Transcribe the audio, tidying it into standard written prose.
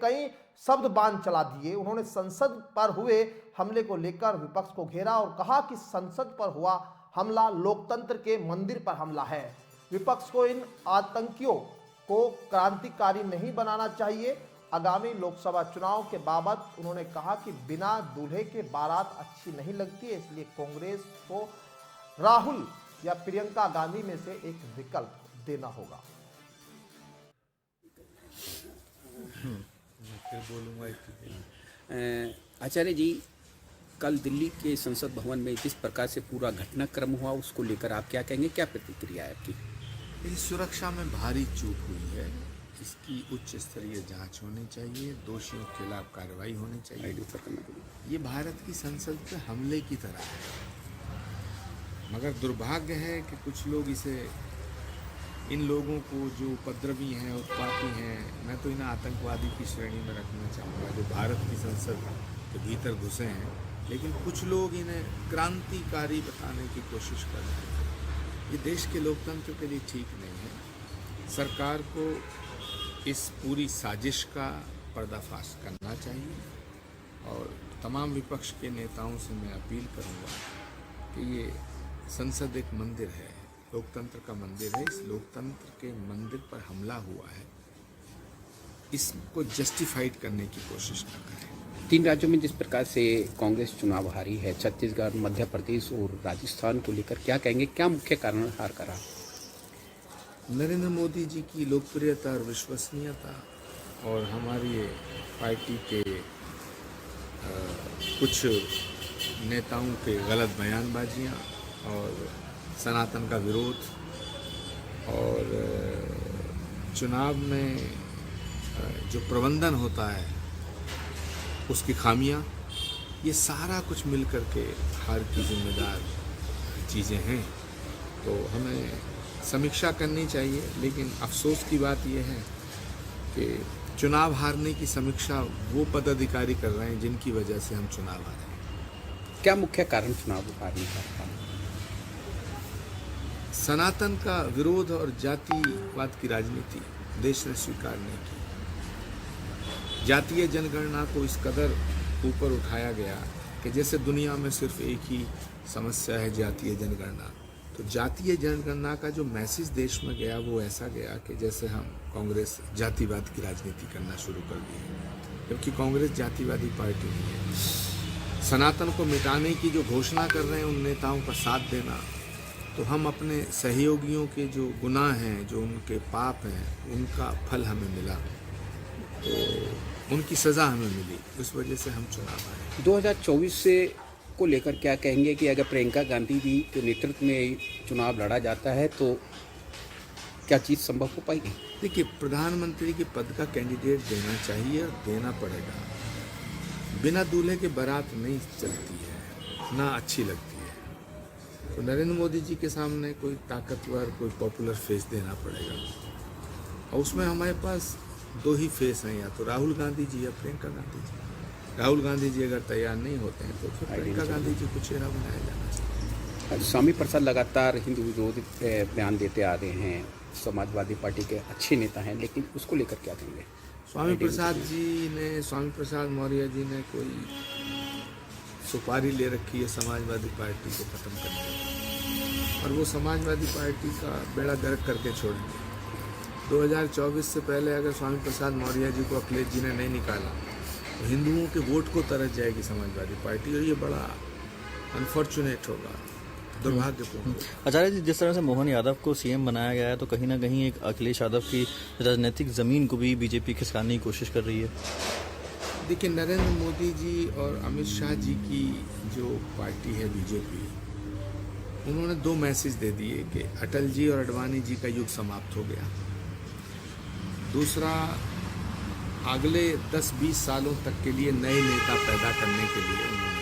कई शब्द बाण चला दिए। उन्होंने संसद पर हुए हमले को लेकर विपक्ष को घेरा और कहा कि संसद पर हुआ हमला लोकतंत्र के मंदिर पर हमला है। विपक्ष को इन आतंकियों को क्रांतिकारी नहीं बनाना चाहिए। आगामी लोकसभा चुनाव के बाबत उन्होंने कहा कि बिना दूल्हे के बारात अच्छी नहीं लगती है, इसलिए कांग्रेस को राहुल या प्रियंका गांधी में से एक विकल्प देना होगा। फिर बोलूँगा। आचार्य जी, कल दिल्ली के संसद भवन में जिस प्रकार से पूरा घटनाक्रम हुआ उसको लेकर आप क्या कहेंगे, क्या प्रतिक्रिया है आपकी? इस सुरक्षा में भारी चूक हुई है, इसकी उच्च स्तरीय जांच होनी चाहिए, दोषियों के खिलाफ कार्रवाई होनी चाहिए। ये भारत की संसद के हमले की तरह है, मगर दुर्भाग्य है कि कुछ लोग इन लोगों को जो उपद्रवी हैं, उत्पाती हैं, मैं तो इन्हें आतंकवादी की श्रेणी में रखना चाहूँगा, जो भारत की संसद के भीतर घुसे हैं। लेकिन कुछ लोग इन्हें क्रांतिकारी बताने की कोशिश कर रहे हैं। ये देश के लोकतंत्र के लिए ठीक नहीं है। सरकार को इस पूरी साजिश का पर्दाफाश करना चाहिए और तमाम विपक्ष के नेताओं से मैं अपील करूँगा कि ये संसद एक मंदिर है, लोकतंत्र का मंदिर है। इस लोकतंत्र के मंदिर पर हमला हुआ है, इसको जस्टिफाइड करने की कोशिश न करें। 3 राज्यों में जिस प्रकार से कांग्रेस चुनाव हारी है, छत्तीसगढ़, मध्य प्रदेश और राजस्थान को लेकर क्या कहेंगे, क्या मुख्य कारण हार का रहा? नरेंद्र मोदी जी की लोकप्रियता और विश्वसनीयता और हमारी पार्टी के कुछ नेताओं के गलत बयानबाजियाँ और सनातन का विरोध और चुनाव में जो प्रबंधन होता है उसकी खामियां, ये सारा कुछ मिल कर के हार की जिम्मेदार चीज़ें हैं। तो हमें समीक्षा करनी चाहिए, लेकिन अफसोस की बात यह है कि चुनाव हारने की समीक्षा वो पदाधिकारी कर रहे हैं जिनकी वजह से हम चुनाव हारे हैं। क्या मुख्य कारण चुनाव हारने का? सनातन का विरोध और जातिवाद की राजनीति देश ने स्वीकार नहीं की। जातीय जनगणना को इस कदर ऊपर उठाया गया कि जैसे दुनिया में सिर्फ एक ही समस्या है, जातीय जनगणना। तो जातीय जनगणना का जो मैसेज देश में गया वो ऐसा गया कि जैसे हम कांग्रेस जातिवाद की राजनीति करना शुरू कर दी है, जबकि कांग्रेस जातिवादी पार्टी नहीं है। सनातन को मिटाने की जो घोषणा कर रहे हैं उन नेताओं का साथ देना, तो हम अपने सहयोगियों के जो गुनाह हैं, जो उनके पाप हैं, उनका फल हमें मिला, तो उनकी सज़ा हमें मिली, उस वजह से हम चुनाव आए। 2024 से को लेकर क्या कहेंगे कि अगर प्रियंका गांधी जी के नेतृत्व में चुनाव लड़ा जाता है तो क्या चीज़ संभव हो पाएगी? देखिए, प्रधानमंत्री के पद का कैंडिडेट देना चाहिए और देना पड़ेगा। बिना दूल्हे के बारात नहीं चलती है, ना अच्छी लगती है। तो नरेंद्र मोदी जी के सामने कोई ताकतवर, कोई पॉपुलर फेस देना पड़ेगा, और उसमें हमारे पास 2 ही फेस हैं, या तो राहुल गांधी जी या प्रियंका गांधी जी। राहुल गांधी जी अगर तैयार नहीं होते हैं तो फिर प्रियंका गांधी जी को चेहरा बनाया जाना चाहिए। स्वामी प्रसाद लगातार हिंदू विरोधी बयान देते आ रहे हैं, समाजवादी पार्टी के अच्छे नेता हैं, लेकिन उसको लेकर क्या कहेंगे? स्वामी प्रसाद मौर्य जी ने कोई सुपारी ले रखी है समाजवादी पार्टी को ख़त्म करने की, और वो समाजवादी पार्टी का बेड़ा गर्क करके छोड़ेंगे। 2024 से पहले अगर स्वामी प्रसाद मौर्य जी को अखिलेश जी ने नहीं निकाला तो हिंदुओं के वोट को तरस जाएगी समाजवादी पार्टी, और ये बड़ा अनफॉर्चुनेट होगा, दुर्भाग्यपूर्ण। आचार्य जी, जिस तरह से मोहन यादव को सीएम बनाया गया है, तो कहीं ना कहीं एक अखिलेश यादव की राजनीतिक ज़मीन को भी बीजेपी खिसकाने की कोशिश कर रही है। देखिए, नरेंद्र मोदी जी और अमित शाह जी की जो पार्टी है बीजेपी, उन्होंने 2 मैसेज दे दिए कि अटल जी और अडवाणी जी का युग समाप्त हो गया। दूसरा, अगले 10-20 सालों तक के लिए नए नेता पैदा करने के लिए उन्होंने